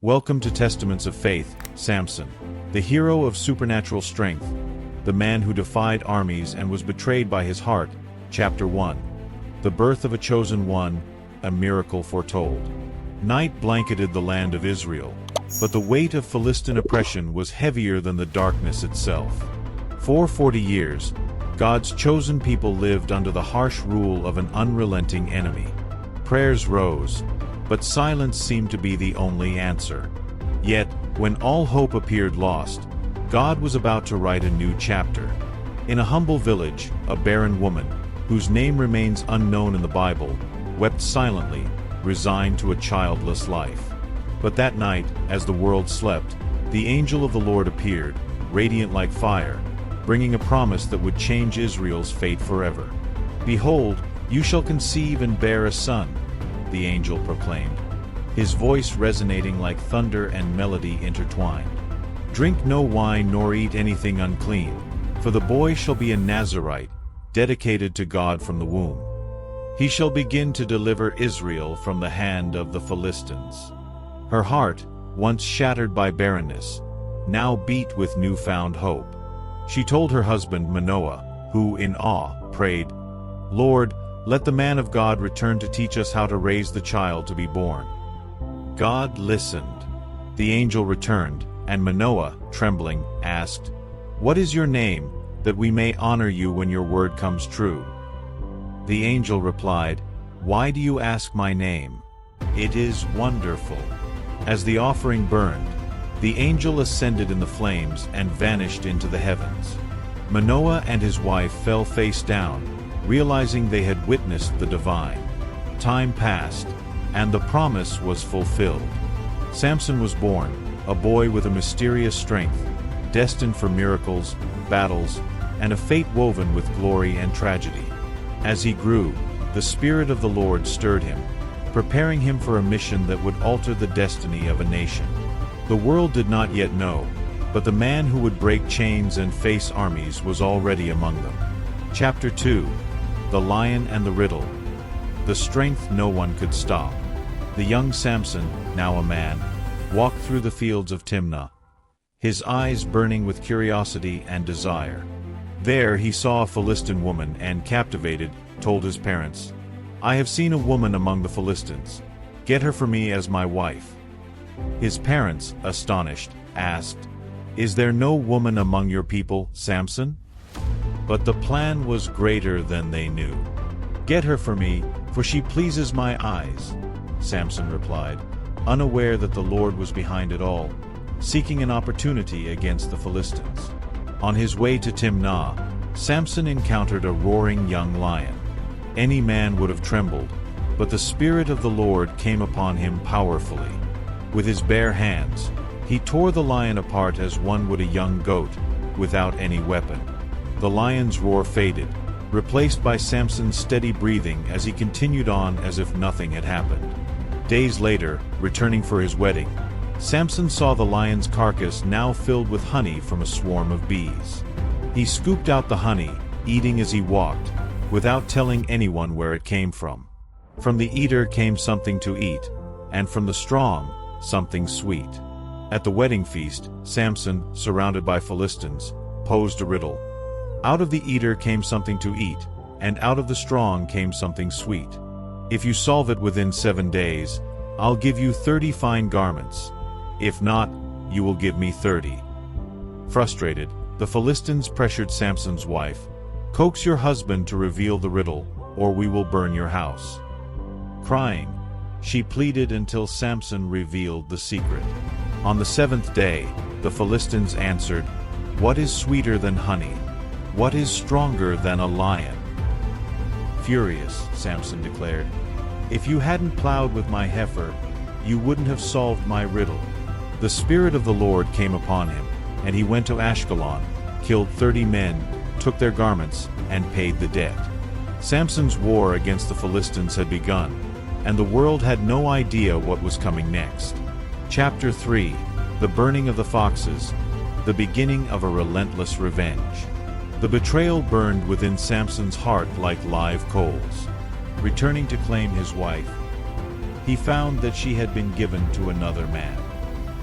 Welcome to Testaments of Faith, Samson, the hero of supernatural strength, the man who defied armies and was betrayed by his heart. Chapter 1. The birth of a chosen one, a miracle foretold. Night blanketed the land of Israel, but the weight of Philistine oppression was heavier than the darkness itself. For 40 years, God's chosen people lived under the harsh rule of an unrelenting enemy. Prayers rose, but silence seemed to be the only answer. Yet, when all hope appeared lost, God was about to write a new chapter. In a humble village, a barren woman, whose name remains unknown in the Bible, wept silently, resigned to a childless life. But that night, as the world slept, the angel of the Lord appeared, radiant like fire, bringing a promise that would change Israel's fate forever. "Behold, you shall conceive and bear a son," the angel proclaimed, his voice resonating like thunder and melody intertwined. "Drink no wine nor eat anything unclean, for the boy shall be a Nazirite, dedicated to God from the womb. He shall begin to deliver Israel from the hand of the Philistines." Her heart, once shattered by barrenness, now beat with newfound hope. She told her husband Manoah, who, in awe, prayed, "Lord, let the man of God return to teach us how to raise the child to be born." God listened. The angel returned, and Manoah, trembling, asked, "What is your name, that we may honor you when your word comes true?" The angel replied, "Why do you ask my name? It is wonderful." As the offering burned, the angel ascended in the flames and vanished into the heavens. Manoah and his wife fell face down, realizing they had witnessed the divine. Time passed, and the promise was fulfilled. Samson was born, a boy with a mysterious strength, destined for miracles, battles, and a fate woven with glory and tragedy. As he grew, the Spirit of the Lord stirred him, preparing him for a mission that would alter the destiny of a nation. The world did not yet know, but the man who would break chains and face armies was already among them. Chapter 2. The Lion and the Riddle. The strength no one could stop. The young Samson, now a man, walked through the fields of Timnah, his eyes burning with curiosity and desire. There he saw a Philistine woman and, captivated, told his parents, "I have seen a woman among the Philistines. Get her for me as my wife." His parents, astonished, asked, "Is there no woman among your people, Samson?" But the plan was greater than they knew. "Get her for me, for she pleases my eyes," Samson replied, unaware that the Lord was behind it all, seeking an opportunity against the Philistines. On his way to Timnah, Samson encountered a roaring young lion. Any man would have trembled, but the Spirit of the Lord came upon him powerfully. With his bare hands, he tore the lion apart as one would a young goat, without any weapon. The lion's roar faded, replaced by Samson's steady breathing as he continued on as if nothing had happened. Days later, returning for his wedding, Samson saw the lion's carcass now filled with honey from a swarm of bees. He scooped out the honey, eating as he walked, without telling anyone where it came from. From the eater came something to eat, and from the strong, something sweet. At the wedding feast, Samson, surrounded by Philistines, posed a riddle. Out of the eater came something to eat, and out of the strong came something sweet. If you solve it within 7 days, I'll give you 30 fine garments. If not, you will give me 30. Frustrated, the Philistines pressured Samson's wife, "Coax your husband to reveal the riddle, or we will burn your house." Crying, she pleaded until Samson revealed the secret. On the 7th day, the Philistines answered, "What is sweeter than honey? What is stronger than a lion?" Furious, Samson declared, "If you hadn't plowed with my heifer, you wouldn't have solved my riddle." The Spirit of the Lord came upon him, and he went to Ashkelon, killed 30 men, took their garments, and paid the debt. Samson's war against the Philistines had begun, and the world had no idea what was coming next. Chapter 3. The Burning of the Foxes. The beginning of a relentless revenge. The betrayal burned within Samson's heart like live coals. Returning to claim his wife, he found that she had been given to another man.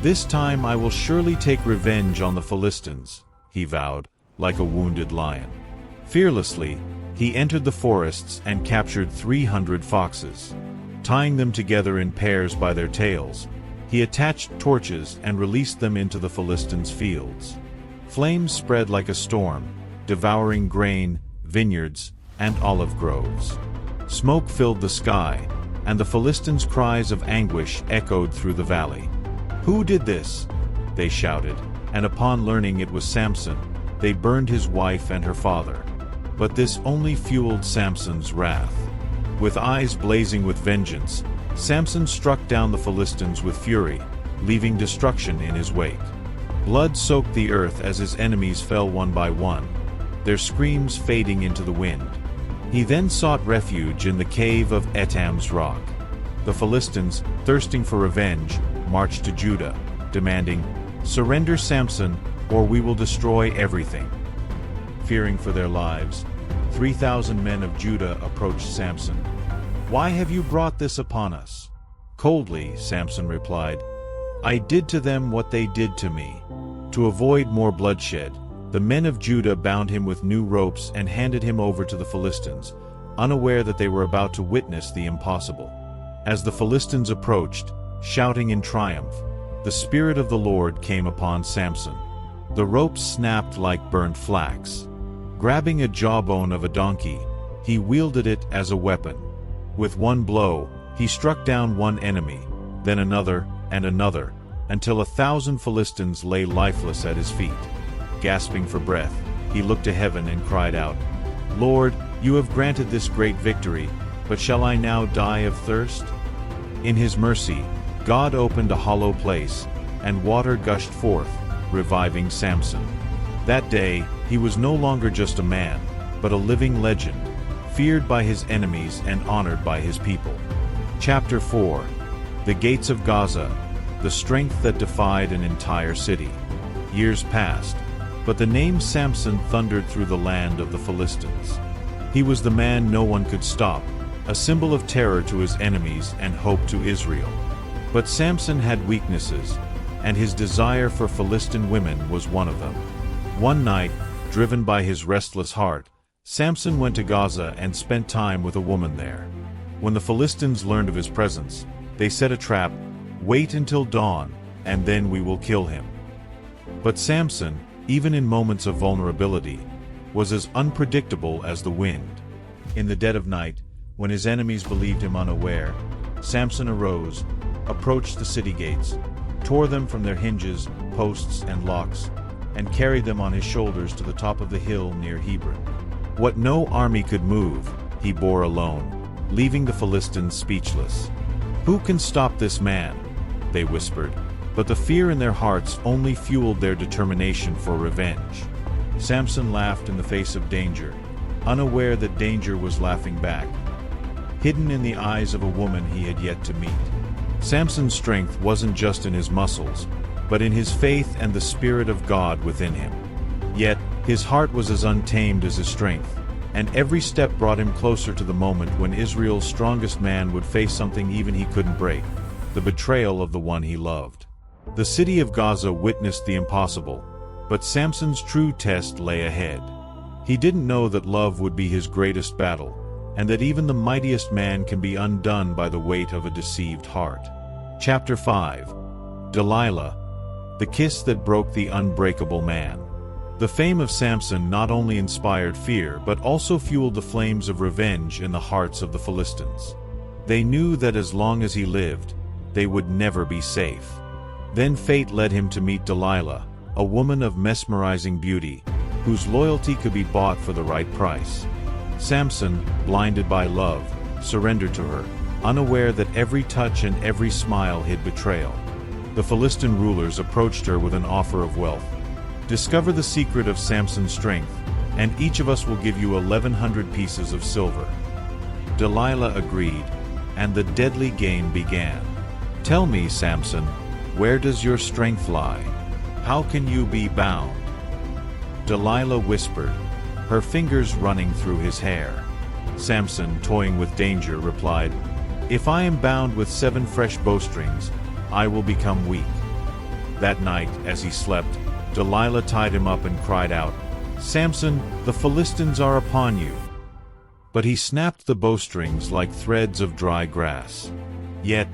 "This time I will surely take revenge on the Philistines," he vowed, like a wounded lion. Fearlessly, he entered the forests and captured 300 foxes. Tying them together in pairs by their tails, he attached torches and released them into the Philistines' fields. Flames spread like a storm, devouring grain, vineyards, and olive groves. Smoke filled the sky, and the Philistines' cries of anguish echoed through the valley. "Who did this?" they shouted, and upon learning it was Samson, they burned his wife and her father. But this only fueled Samson's wrath. With eyes blazing with vengeance, Samson struck down the Philistines with fury, leaving destruction in his wake. Blood soaked the earth as his enemies fell one by one, their screams fading into the wind. He then sought refuge in the cave of Etam's rock. The Philistines, thirsting for revenge, marched to Judah, demanding, "Surrender Samson, or we will destroy everything." Fearing for their lives, 3,000 men of Judah approached Samson. "Why have you brought this upon us?" Coldly, Samson replied, "I did to them what they did to me." To avoid more bloodshed, the men of Judah bound him with new ropes and handed him over to the Philistines, unaware that they were about to witness the impossible. As the Philistines approached, shouting in triumph, the Spirit of the Lord came upon Samson. The ropes snapped like burnt flax. Grabbing a jawbone of a donkey, he wielded it as a weapon. With one blow, he struck down one enemy, then another and another, until 1,000 Philistines lay lifeless at his feet. Gasping for breath, he looked to heaven and cried out, "Lord, you have granted this great victory, but shall I now die of thirst?" In his mercy, God opened a hollow place, and water gushed forth, reviving Samson. That day, he was no longer just a man, but a living legend, feared by his enemies and honored by his people. Chapter 4. The Gates of Gaza, the strength that defied an entire city. Years passed, but the name Samson thundered through the land of the Philistines. He was the man no one could stop, a symbol of terror to his enemies and hope to Israel. But Samson had weaknesses, and his desire for Philistine women was one of them. One night, driven by his restless heart, Samson went to Gaza and spent time with a woman there. When the Philistines learned of his presence, they set a trap, "Wait until dawn, and then we will kill him." But Samson, even in moments of vulnerability, was as unpredictable as the wind. In the dead of night, when his enemies believed him unaware, Samson arose, approached the city gates, tore them from their hinges, posts, and locks, and carried them on his shoulders to the top of the hill near Hebron. What no army could move, he bore alone, leaving the Philistines speechless. "Who can stop this man?" they whispered, but the fear in their hearts only fueled their determination for revenge. Samson laughed in the face of danger, unaware that danger was laughing back, hidden in the eyes of a woman he had yet to meet. Samson's strength wasn't just in his muscles, but in his faith and the Spirit of God within him. Yet, his heart was as untamed as his strength, and every step brought him closer to the moment when Israel's strongest man would face something even he couldn't break, the betrayal of the one he loved. The city of Gaza witnessed the impossible, but Samson's true test lay ahead. He didn't know that love would be his greatest battle, and that even the mightiest man can be undone by the weight of a deceived heart. Chapter 5. Delilah, the kiss that broke the unbreakable man. The fame of Samson not only inspired fear but also fueled the flames of revenge in the hearts of the Philistines. They knew that as long as he lived, they would never be safe. Then fate led him to meet Delilah, a woman of mesmerizing beauty, whose loyalty could be bought for the right price. Samson, blinded by love, surrendered to her, unaware that every touch and every smile hid betrayal. The Philistine rulers approached her with an offer of wealth. "Discover the secret of Samson's strength, and each of us will give you 1,100 pieces of silver." Delilah agreed, and the deadly game began. "Tell me, Samson, where does your strength lie? How can you be bound?" Delilah whispered, her fingers running through his hair. Samson, toying with danger, replied, "If I am bound with 7 fresh bowstrings, I will become weak." That night, as he slept, Delilah tied him up and cried out, "Samson, the Philistines are upon you." But he snapped the bowstrings like threads of dry grass. Yet,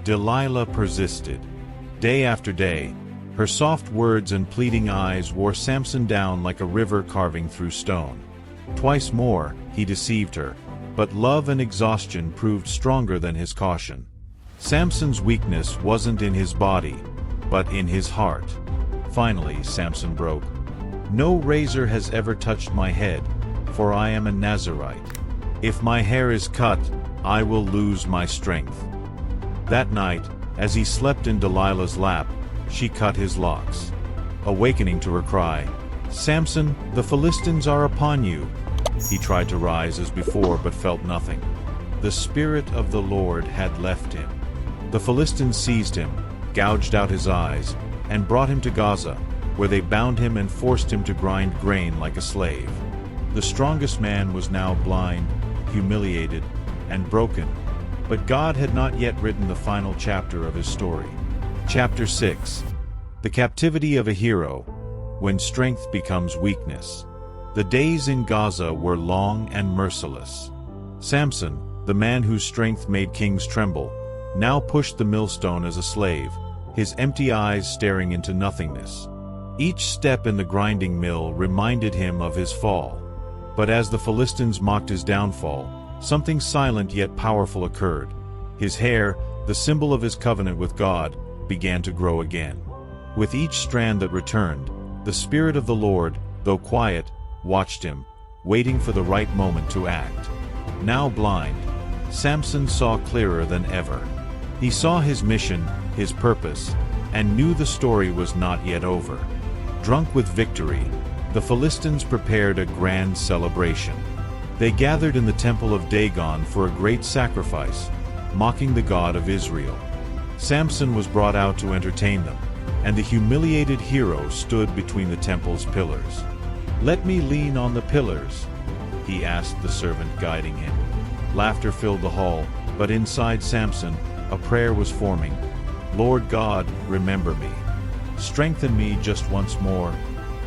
Delilah persisted. Day after day, her soft words and pleading eyes wore Samson down like a river carving through stone. Twice more, he deceived her, but love and exhaustion proved stronger than his caution. Samson's weakness wasn't in his body, but in his heart. Finally, Samson broke. "No razor has ever touched my head, for I am a Nazirite. If my hair is cut, I will lose my strength." That night, as he slept in Delilah's lap, she cut his locks. Awakening to her cry, "Samson, the Philistines are upon you." He tried to rise as before but felt nothing. The Spirit of the Lord had left him. The Philistines seized him, gouged out his eyes, and brought him to Gaza, where they bound him and forced him to grind grain like a slave. The strongest man was now blind, humiliated, and broken, but God had not yet written the final chapter of his story. Chapter 6. The Captivity of a Hero, when strength becomes weakness. The days in Gaza were long and merciless. Samson, the man whose strength made kings tremble, now pushed the millstone as a slave, his empty eyes staring into nothingness. Each step in the grinding mill reminded him of his fall. But as the Philistines mocked his downfall, something silent yet powerful occurred. His hair, the symbol of his covenant with God, began to grow again. With each strand that returned, the Spirit of the Lord, though quiet, watched him, waiting for the right moment to act. Now blind, Samson saw clearer than ever. He saw his mission, his purpose, and knew the story was not yet over. Drunk with victory, the Philistines prepared a grand celebration. They gathered in the temple of Dagon for a great sacrifice, mocking the God of Israel. Samson was brought out to entertain them, and the humiliated hero stood between the temple's pillars. "Let me lean on the pillars," he asked the servant guiding him. Laughter filled the hall, but inside Samson, a prayer was forming. "Lord God, remember me. Strengthen me just once more,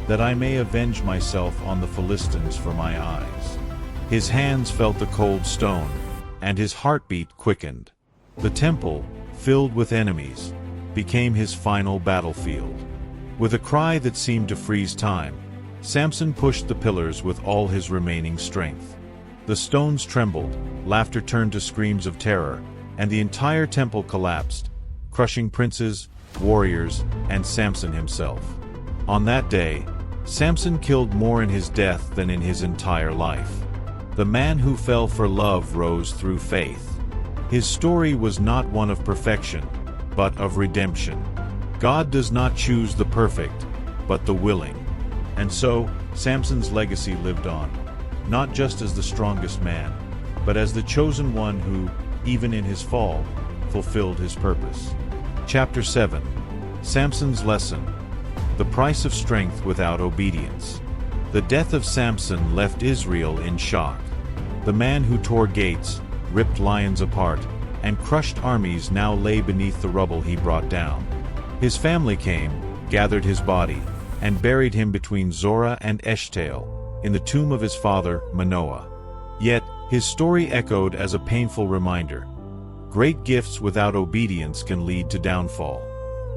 that I may avenge myself on the Philistines for my eyes." His hands felt the cold stone, and his heartbeat quickened. The temple, filled with enemies, became his final battlefield. With a cry that seemed to freeze time, Samson pushed the pillars with all his remaining strength. The stones trembled, laughter turned to screams of terror, and the entire temple collapsed, crushing princes, warriors, and Samson himself. On that day, Samson killed more in his death than in his entire life. The man who fell for love rose through faith. His story was not one of perfection, but of redemption. God does not choose the perfect, but the willing. And so, Samson's legacy lived on, not just as the strongest man, but as the chosen one who, even in his fall, fulfilled his purpose. Chapter 7. Samson's Lesson. The Price of Strength Without Obedience. The death of Samson left Israel in shock. The man who tore gates, ripped lions apart, and crushed armies now lay beneath the rubble he brought down. His family came, gathered his body, and buried him between Zorah and Eshtaol, in the tomb of his father, Manoah. Yet, his story echoed as a painful reminder. Great gifts without obedience can lead to downfall.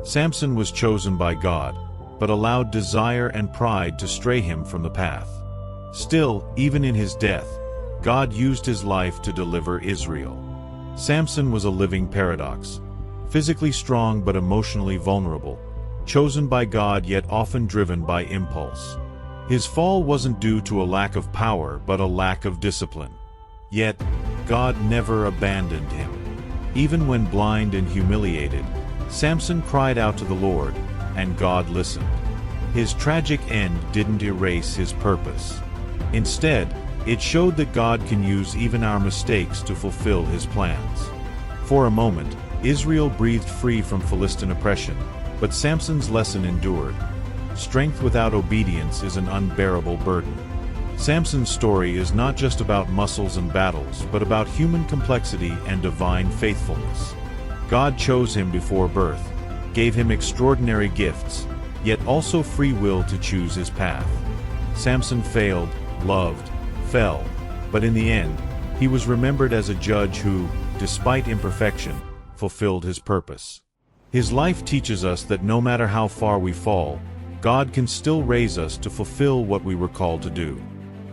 Samson was chosen by God, but allowed desire and pride to stray him from the path. Still, even in his death, God used his life to deliver Israel. Samson was a living paradox, physically strong but emotionally vulnerable, chosen by God yet often driven by impulse. His fall wasn't due to a lack of power but a lack of discipline. Yet, God never abandoned him. Even when blind and humiliated, Samson cried out to the Lord, and God listened. His tragic end didn't erase his purpose. Instead, it showed that God can use even our mistakes to fulfill his plans. For a moment, Israel breathed free from Philistine oppression, but Samson's lesson endured. Strength without obedience is an unbearable burden. Samson's story is not just about muscles and battles, but about human complexity and divine faithfulness. God chose him before birth, gave him extraordinary gifts, yet also free will to choose his path. Samson failed, loved, fell, but in the end, he was remembered as a judge who, despite imperfection, fulfilled his purpose. His life teaches us that no matter how far we fall, God can still raise us to fulfill what we were called to do.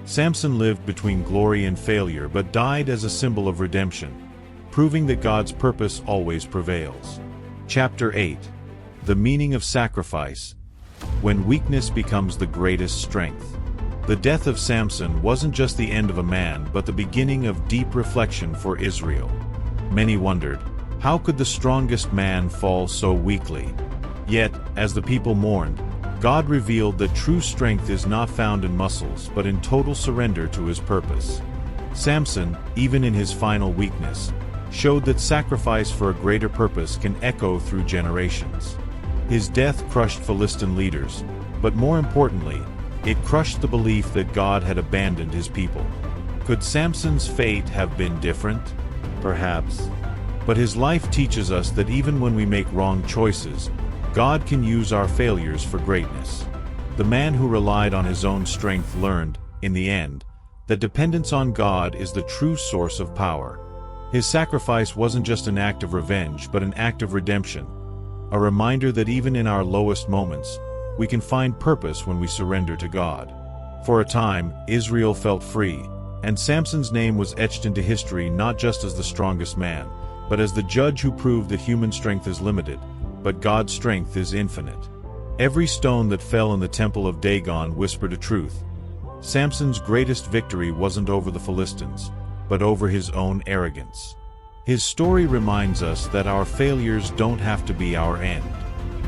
Samson lived between glory and failure but died as a symbol of redemption, proving that God's purpose always prevails. Chapter 8. The meaning of sacrifice. When weakness becomes the greatest strength. The death of Samson wasn't just the end of a man but the beginning of deep reflection for Israel. Many wondered, how could the strongest man fall so weakly? Yet, as the people mourned, God revealed that true strength is not found in muscles but in total surrender to his purpose. Samson, even in his final weakness, showed that sacrifice for a greater purpose can echo through generations. His death crushed Philistine leaders, but more importantly, it crushed the belief that God had abandoned his people. Could Samson's fate have been different? Perhaps. But his life teaches us that even when we make wrong choices, God can use our failures for greatness. The man who relied on his own strength learned, in the end, that dependence on God is the true source of power. His sacrifice wasn't just an act of revenge but an act of redemption, a reminder that even in our lowest moments, we can find purpose when we surrender to God. For a time, Israel felt free, and Samson's name was etched into history not just as the strongest man, but as the judge who proved that human strength is limited, but God's strength is infinite. Every stone that fell in the temple of Dagon whispered a truth. Samson's greatest victory wasn't over the Philistines, but over his own arrogance. His story reminds us that our failures don't have to be our end.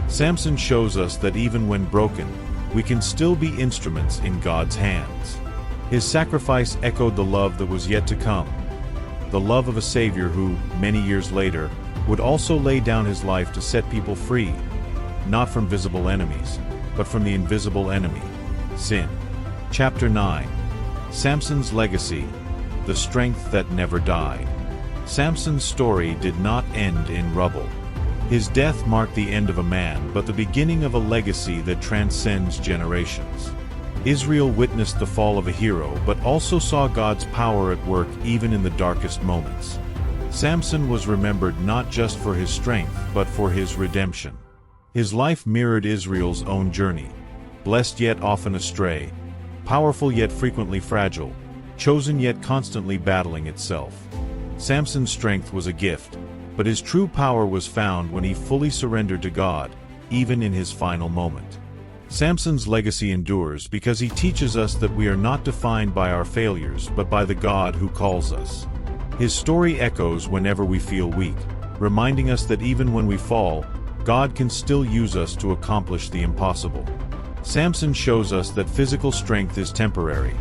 Samson shows us that even when broken, we can still be instruments in God's hands. His sacrifice echoed the love that was yet to come, the love of a Savior who, many years later, would also lay down his life to set people free, not from visible enemies, but from the invisible enemy, sin. Chapter 9. Samson's legacy, the strength that never died. Samson's story did not end in rubble. His death marked the end of a man, but the beginning of a legacy that transcends generations. Israel witnessed the fall of a hero, but also saw God's power at work even in the darkest moments. Samson was remembered not just for his strength, but for his redemption. His life mirrored Israel's own journey, blessed yet often astray, powerful yet frequently fragile, chosen yet constantly battling itself. Samson's strength was a gift, but his true power was found when he fully surrendered to God, even in his final moment. Samson's legacy endures because he teaches us that we are not defined by our failures but by the God who calls us. His story echoes whenever we feel weak, reminding us that even when we fall, God can still use us to accomplish the impossible. Samson shows us that physical strength is temporary,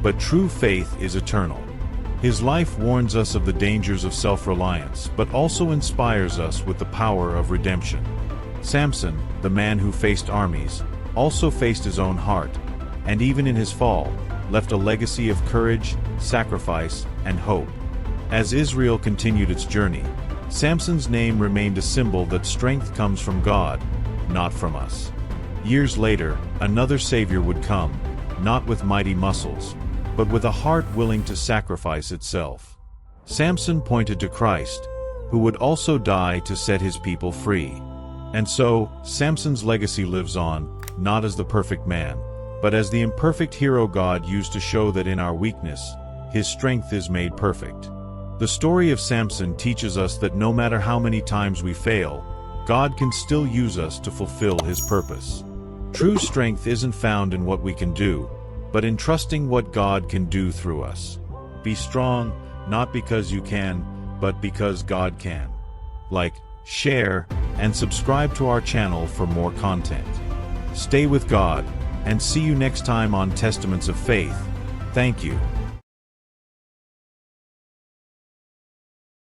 but true faith is eternal. His life warns us of the dangers of self-reliance, but also inspires us with the power of redemption. Samson, the man who faced armies, also faced his own heart, and even in his fall, left a legacy of courage, sacrifice, and hope. As Israel continued its journey, Samson's name remained a symbol that strength comes from God, not from us. Years later, another Savior would come, not with mighty muscles, but with a heart willing to sacrifice itself. Samson pointed to Christ, who would also die to set his people free. And so, Samson's legacy lives on, not as the perfect man, but as the imperfect hero God used to show that in our weakness, his strength is made perfect. The story of Samson teaches us that no matter how many times we fail, God can still use us to fulfill his purpose. True strength isn't found in what we can do, but in trusting what God can do through us. Be strong, not because you can, but because God can. Like, share, and subscribe to our channel for more content. Stay with God, and see you next time on Testaments of Faith. Thank you.